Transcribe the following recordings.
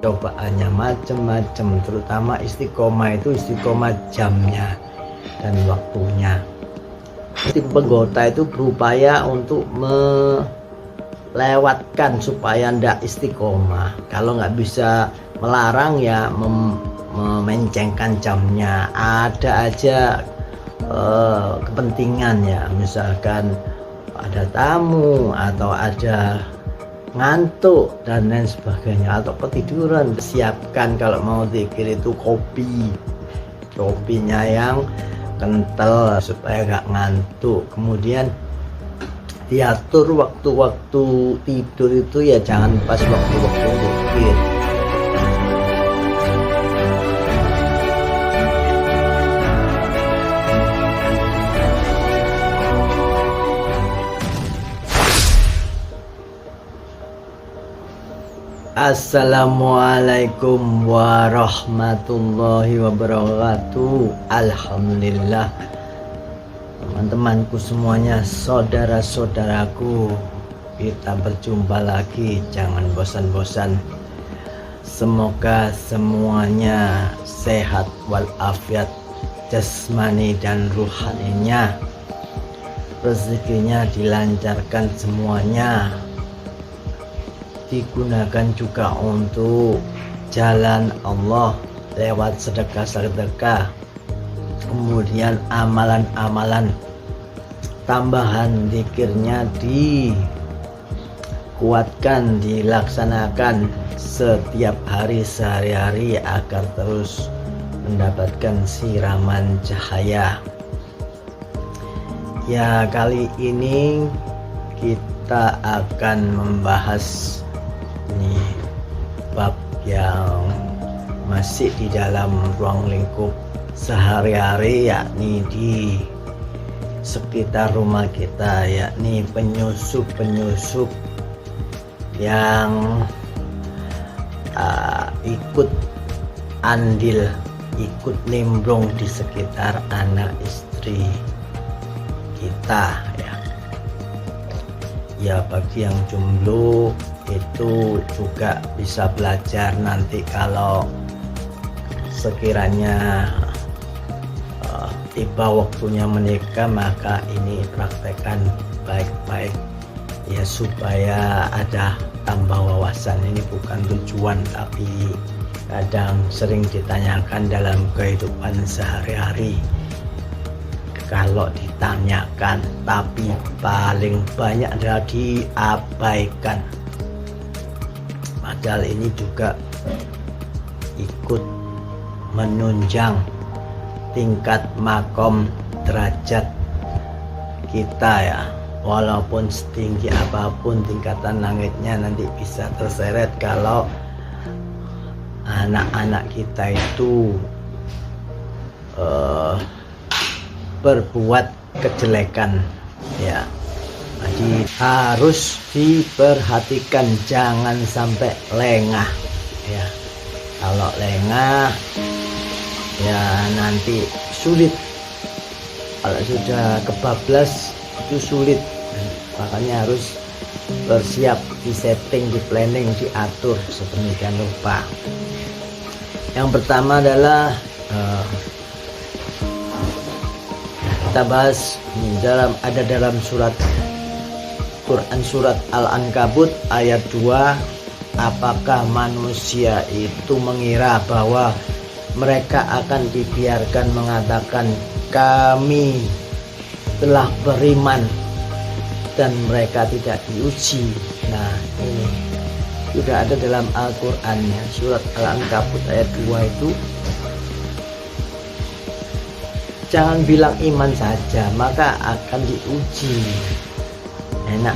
cobaannya macam-macam, terutama istiqomah itu istiqomah jamnya dan waktunya. Penggota itu berupaya untuk melewatkan supaya ndak istiqomah. Kalau nggak bisa melarang ya memencengkan jamnya. Ada aja kepentingan ya, misalkan ada tamu atau ada ngantuk dan lain sebagainya, atau ketiduran, siapkan kalau mau zikir itu kopinya yang kental supaya gak ngantuk. Kemudian diatur waktu-waktu tidur itu ya jangan pas waktu-waktu zikir. Assalamualaikum warahmatullahi wabarakatuh. Alhamdulillah, teman-temanku semuanya, saudara-saudaraku, kita berjumpa lagi. Jangan bosan-bosan. Semoga semuanya sehat walafiat jasmani dan ruhaninya, rezekinya dilancarkan semuanya, digunakan juga untuk jalan Allah lewat sedekah-sedekah, kemudian amalan-amalan tambahan zikirnya dikuatkan, dilaksanakan setiap hari sehari-hari agar terus mendapatkan siraman cahaya. Ya, kali ini kita akan membahas ini bab yang masih di dalam ruang lingkup sehari-hari, yakni di sekitar rumah kita, yakni penyusup-penyusup yang ikut andil, ikut nimbrung di sekitar anak istri kita ya. Bagi yang jomblo itu juga bisa belajar nanti kalau sekiranya tiba waktunya menikah, maka ini praktekkan baik-baik ya, supaya ada tambah wawasan. Ini bukan tujuan, tapi kadang sering ditanyakan dalam kehidupan sehari-hari. Kalau ditanyakan, tapi paling banyak adalah diabaikan. Padahal ini juga ikut menunjang tingkat makom derajat kita ya. Walaupun setinggi apapun tingkatan langitnya, nanti bisa terseret kalau anak-anak kita itu berbuat kejelekan ya. Jadi harus diperhatikan, jangan sampai lengah ya. Kalau lengah ya nanti sulit. Kalau sudah kebablas itu sulit. Makanya harus bersiap, disetting, di planning, diatur sedemikian rupa. Yang pertama adalah kita bahas dalam surat Quran, surat Al-Ankabut ayat 2. Apakah manusia itu mengira bahwa mereka akan dibiarkan mengatakan kami telah beriman dan mereka tidak diuji? Nah, ini sudah ada dalam Al-Quran ya, surat Al-Ankabut ayat 2 itu. Jangan bilang iman saja, maka akan diuji. Enak,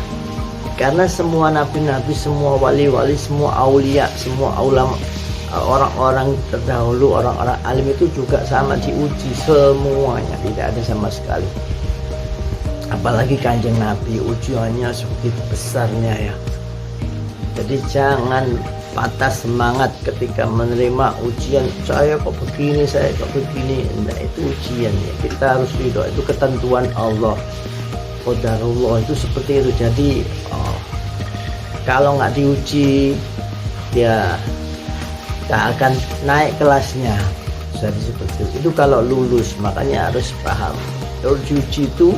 karena semua nabi-nabi, semua wali-wali, semua aulia, semua ulama, orang-orang terdahulu, orang-orang alim itu juga sama diuji semuanya, tidak ada sama sekali. Apalagi Kanjeng Nabi, ujiannya sebegitu besarnya ya. Jadi jangan patah semangat ketika menerima ujian. Saya kok begini, saya kok begini. Nah, itu ujian ya. Kita harus ridho, itu ketentuan Allah. Qadarullah itu seperti itu. Jadi kalau nggak diuji ya tak akan naik kelasnya. Jadi seperti itu kalau lulus, makanya harus paham kalau diuji itu.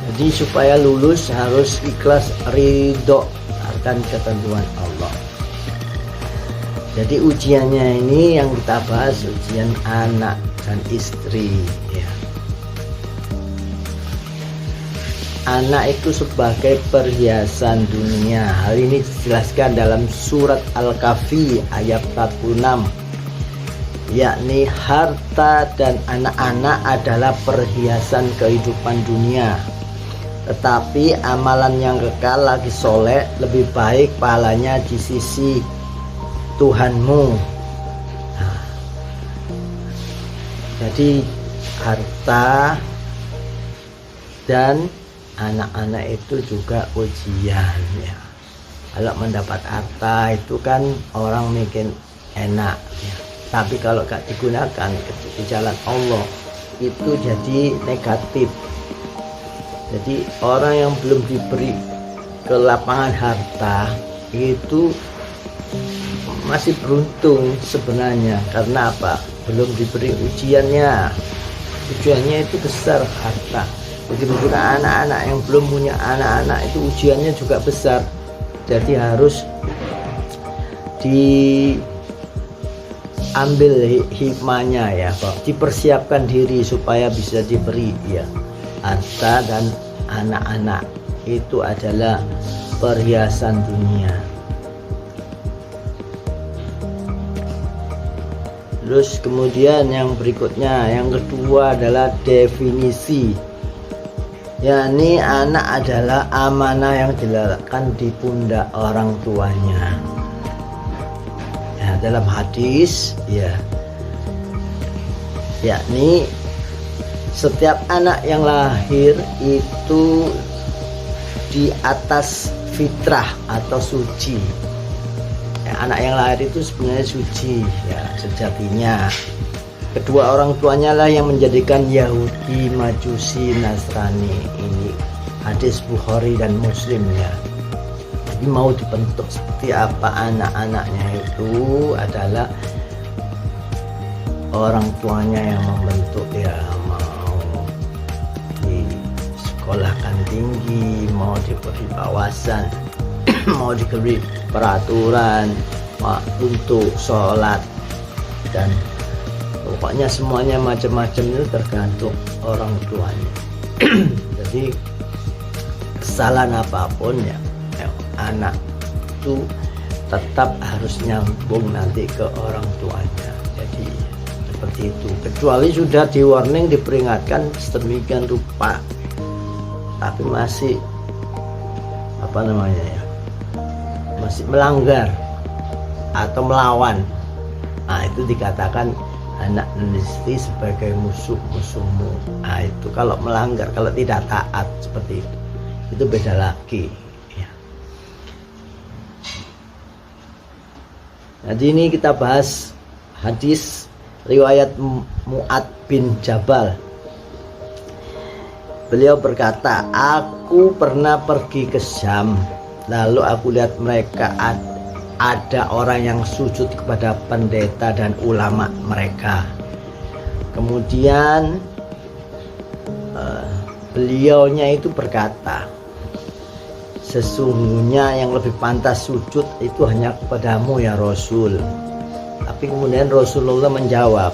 Jadi supaya lulus harus ikhlas, ridho akan ketentuan Allah. Jadi ujiannya ini yang kita bahas, ujian anak dan istri ya. Anak itu sebagai perhiasan dunia. Hal ini dijelaskan dalam surat Al-Kahfi ayat 46, yakni harta dan anak-anak adalah perhiasan kehidupan dunia, tetapi amalan yang kekal lagi soleh lebih baik pahalanya di sisi Tuhanmu. Nah, jadi harta dan anak-anak itu juga ujian ya. Kalau mendapat harta itu kan orang mikir enak ya. Tapi kalau gak digunakan di jalan Allah itu jadi negatif. Jadi orang yang belum diberi kelapangan harta itu masih beruntung sebenarnya. Karena apa? Belum diberi ujiannya. Ujiannya itu besar harta. Begitu juga anak-anak yang belum punya anak-anak itu ujiannya juga besar. Jadi harus diambil hikmahnya ya, dipersiapkan diri supaya bisa diberi ya. Harta dan anak-anak itu adalah perhiasan dunia. Terus kemudian yang berikutnya, yang kedua adalah definisi, yakni anak adalah amanah yang diletakkan di pundak orang tuanya. Ya, dalam hadis ya, yakni setiap anak yang lahir itu di atas fitrah atau suci. Anak yang lahir itu sebenarnya suci ya sejatinya. Kedua orang tuanya lah yang menjadikan Yahudi, Majusi, Nasrani. Ini hadis Bukhari dan Muslim ya. Jadi mau dibentuk seperti apa anak-anaknya itu adalah orang tuanya yang membentuk ya. Mau disekolahkan tinggi, mau diberi wawasan, mau diberi peraturan untuk sholat, dan pokoknya semuanya macam-macam itu tergantung orang tuanya. Jadi kesalahan apapun ya, anak itu tetap harus nyambung nanti ke orang tuanya. Jadi seperti itu, kecuali sudah di warning, diperingatkan sedemikian rupa tapi masih apa namanya ya, masih melanggar atau melawan, nah itu dikatakan anak istri sebagai musuhmu. Nah itu kalau melanggar, kalau tidak taat seperti itu beda lagi ya. Jadi ini kita bahas hadis riwayat Mu'ad bin Jabal. Beliau berkata, aku pernah pergi ke Syam, lalu aku lihat mereka ada orang yang sujud kepada pendeta dan ulama mereka. Kemudian beliaunya itu berkata, sesungguhnya yang lebih pantas sujud itu hanya kepadamu ya Rasul. Tapi kemudian Rasulullah menjawab,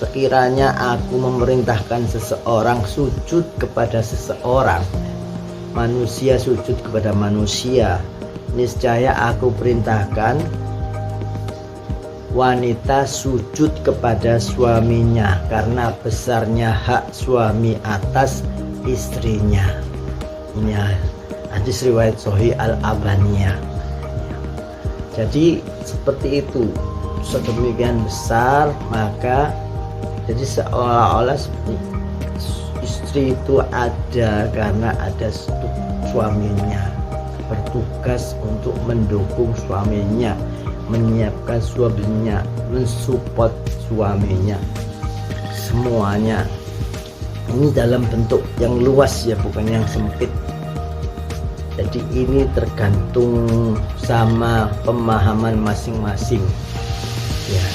sekiranya aku memerintahkan seseorang sujud kepada seseorang, manusia sujud kepada manusia, niscaya aku perintahkan wanita sujud kepada suaminya karena besarnya hak suami atas istrinya. Ini hadis riwayat Sahih Al-Albaniyah. Jadi seperti itu, sedemikian besar, maka jadi seolah-olah istri itu ada karena ada suaminya, bertugas untuk mendukung suaminya, menyiapkan suaminya, mensupport suaminya, semuanya. Ini dalam bentuk yang luas ya, bukan yang sempit. Jadi ini tergantung sama pemahaman masing-masing. ya,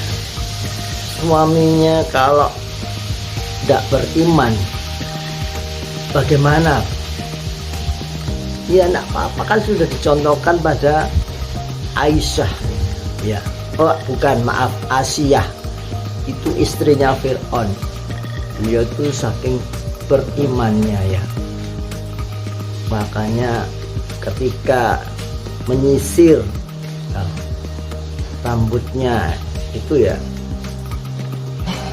suaminya kalau tidak beriman bagaimana? Ya enggak apa-apa, kan sudah dicontohkan pada Aisyah ya. Oh bukan, maaf, Asiyah, itu istrinya Fir'aun. Beliau itu saking berimannya ya, makanya ketika menyisir rambutnya itu ya,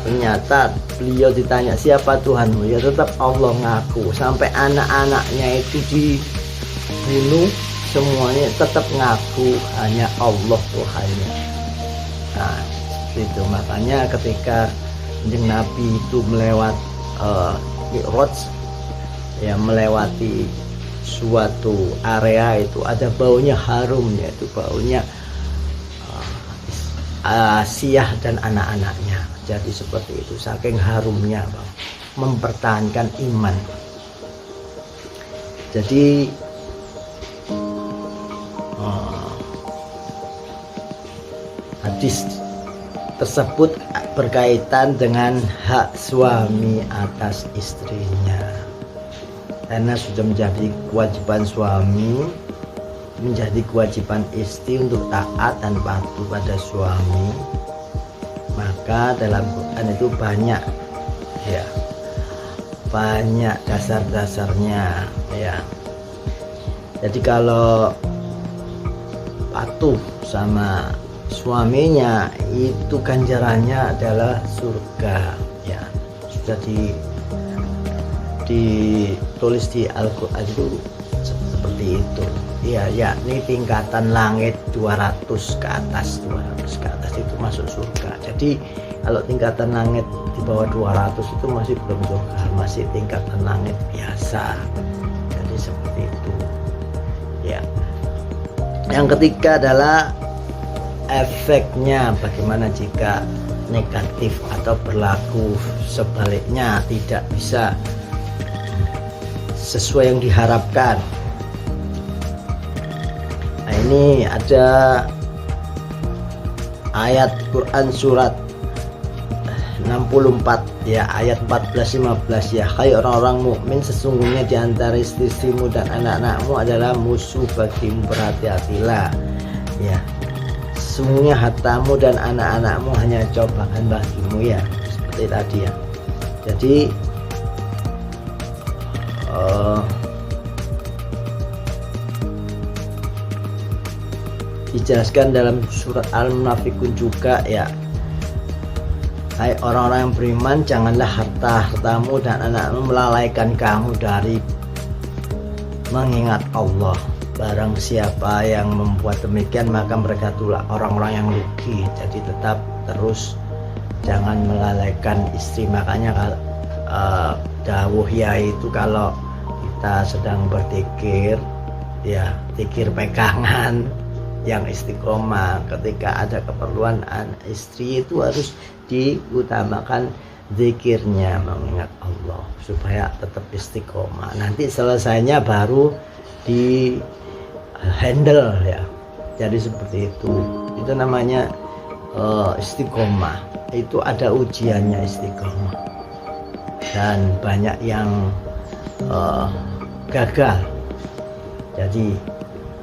ternyata beliau ditanya siapa Tuhanmu, ya tetap Allah ngaku. Sampai anak-anaknya itu dibunuh semuanya tetap ngaku hanya Allah Tuhannya. Nah itu makanya ketika Nabi itu melewat Mi'raj ya, melewati suatu area itu ada baunya harum, yaitu baunya Asiyah dan anak-anaknya. Jadi seperti itu, saking harumnya Bang, mempertahankan iman. Jadi hadis tersebut berkaitan dengan hak suami atas istrinya, karena sudah menjadi kewajiban suami, menjadi kewajiban istri untuk taat dan patuh pada suami. Maka dalam Quran itu banyak ya, banyak dasar-dasarnya ya. Jadi kalau patuh sama suaminya itu ganjarannya adalah surga ya, sudah ditulis di Al-Quran itu seperti itu ya, yakni tingkatan langit 200 ke atas, 200 ke atas itu masuk surga. Jadi kalau tingkatan langit di bawah 200 itu masih belum surga, masih tingkatan langit biasa. Jadi seperti itu ya. Yang ketiga adalah efeknya, bagaimana jika negatif atau berlaku sebaliknya, tidak bisa sesuai yang diharapkan. Nah ini ada ayat Quran surat 64 ya, ayat 14-15 ya. Hai orang-orang mukmin, sesungguhnya di antara istri-istrimu dan anak-anakmu adalah musuh bagimu, berhati-hatilah ya. Sesungguhnya hartamu dan anak-anakmu hanya cobaan bagimu ya, seperti tadi ya. Jadi dijelaskan dalam surat Al-Munafikun juga ya. Hai orang-orang yang beriman, janganlah hartamu dan anakmu melalaikan kamu dari mengingat Allah. Barang siapa yang membuat demikian, maka mereka itulah orang-orang yang rugi. Jadi tetap terus jangan melalaikan istri. Makanya dawuh ya itu, kalau kita sedang berzikir ya, zikir pegangan yang istiqomah. Ketika ada keperluan istri itu harus diutamakan zikirnya, mengingat Allah, supaya tetap istiqomah. Nanti selesainya baru di handle ya. Jadi seperti itu namanya istiqomah. Itu ada ujiannya istiqomah, dan banyak yang gagal. Jadi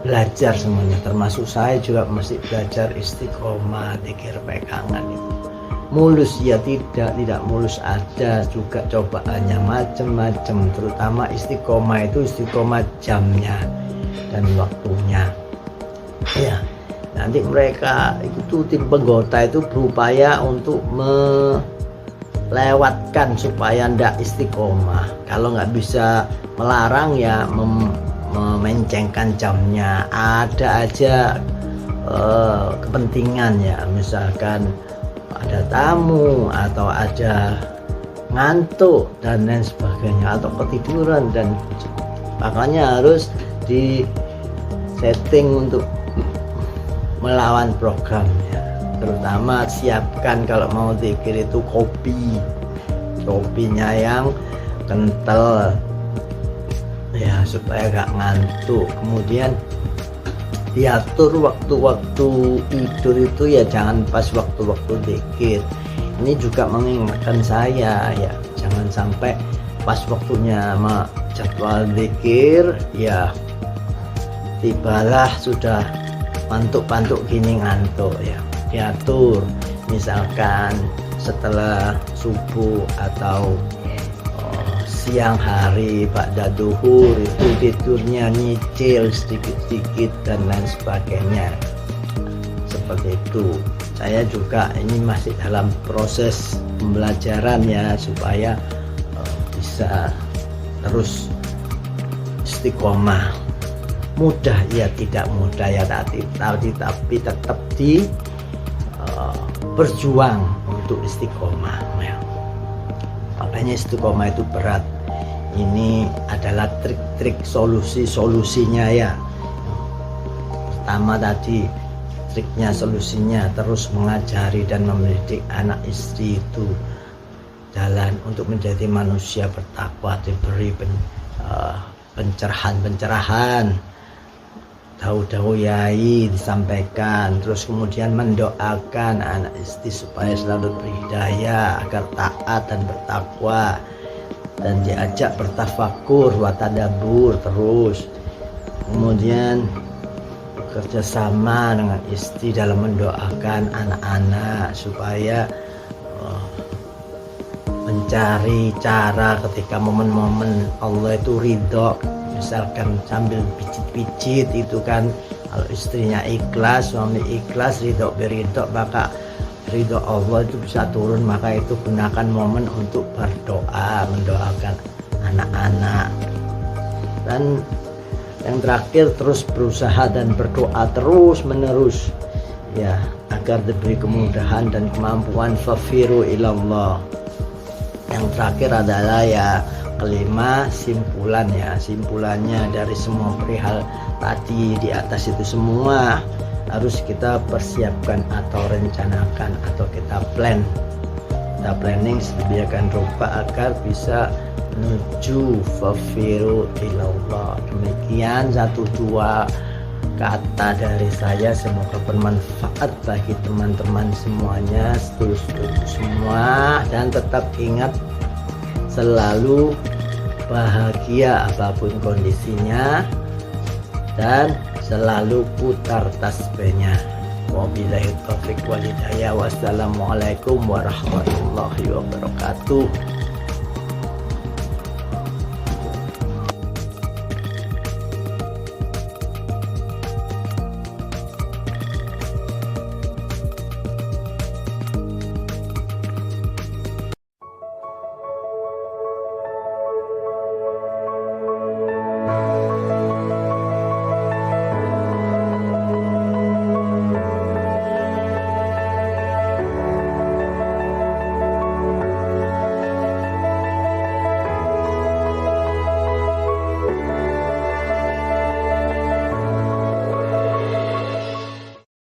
belajar semuanya, termasuk saya juga masih belajar istiqomah, zikir pegangan itu. Mulus ya tidak mulus, ada juga cobaannya macam-macam. Terutama istiqomah itu istiqomah jamnya dan waktunya ya. Nanti mereka itu tim penggota itu berupaya untuk melewatkan supaya ndak istiqomah. Kalau nggak bisa melarang ya memencengkan jamnya. Ada aja kepentingan ya, misalkan ada tamu atau ada ngantuk dan lain sebagainya, atau ketiduran, dan makanya harus di setting untuk melawan programnya. Terutama siapkan kalau mau zikir itu kopinya yang kental ya, supaya gak ngantuk. Kemudian diatur waktu-waktu tidur itu ya jangan pas waktu-waktu zikir. Ini juga mengingatkan saya ya, jangan sampai pas waktunya jadwal zikir ya tibalah sudah pantuk-pantuk gini ngantuk ya. Diatur, misalkan setelah subuh atau siang hari pada duhur itu tidurnya nyicil sedikit-sedikit dan lain sebagainya, seperti itu. Saya juga ini masih dalam proses pembelajaran ya, supaya bisa terus istiqomah. Mudah ya tidak mudah ya, tapi tetap berjuang untuk istiqomah ya. Makanya istiqomah itu berat. Ini adalah trik-trik solusinya ya. Pertama tadi triknya, solusinya terus mengajari dan mendidik anak istri itu jalan untuk menjadi manusia bertakwa, diberi pencerahan, dahu-dahu yai disampaikan, terus kemudian mendoakan anak istri supaya selalu berhidayah agar taat dan bertakwa, dan diajak bertafakur wa tadabbur terus. Kemudian bekerjasama dengan istri dalam mendoakan anak-anak supaya mencari cara ketika momen-momen Allah itu ridho, misalkan sambil pijit-pijit itu kan, kalau istrinya ikhlas, suami ikhlas, ridho beridho, maka ridho Allah itu bisa turun. Maka itu gunakan momen untuk berdoa, mendoakan anak-anak. Dan yang terakhir, terus berusaha dan berdoa terus menerus ya, agar diberi kemudahan dan kemampuan. Fafiru ilallah. Yang terakhir adalah ya kelima, simpulan ya. Simpulannya dari semua perihal tadi di atas itu semua harus kita persiapkan atau rencanakan, atau kita planning sedemikian rupa agar bisa menuju fafiru ilallah. Demikian 1-2 kata dari saya, semoga bermanfaat bagi teman-teman semuanya, setuju semua, dan tetap ingat selalu bahagia apapun kondisinya, dan selalu putar tasbihnya. Wabillahi taufiq wal hidayah. Wassalamualaikum warahmatullahi wabarakatuh.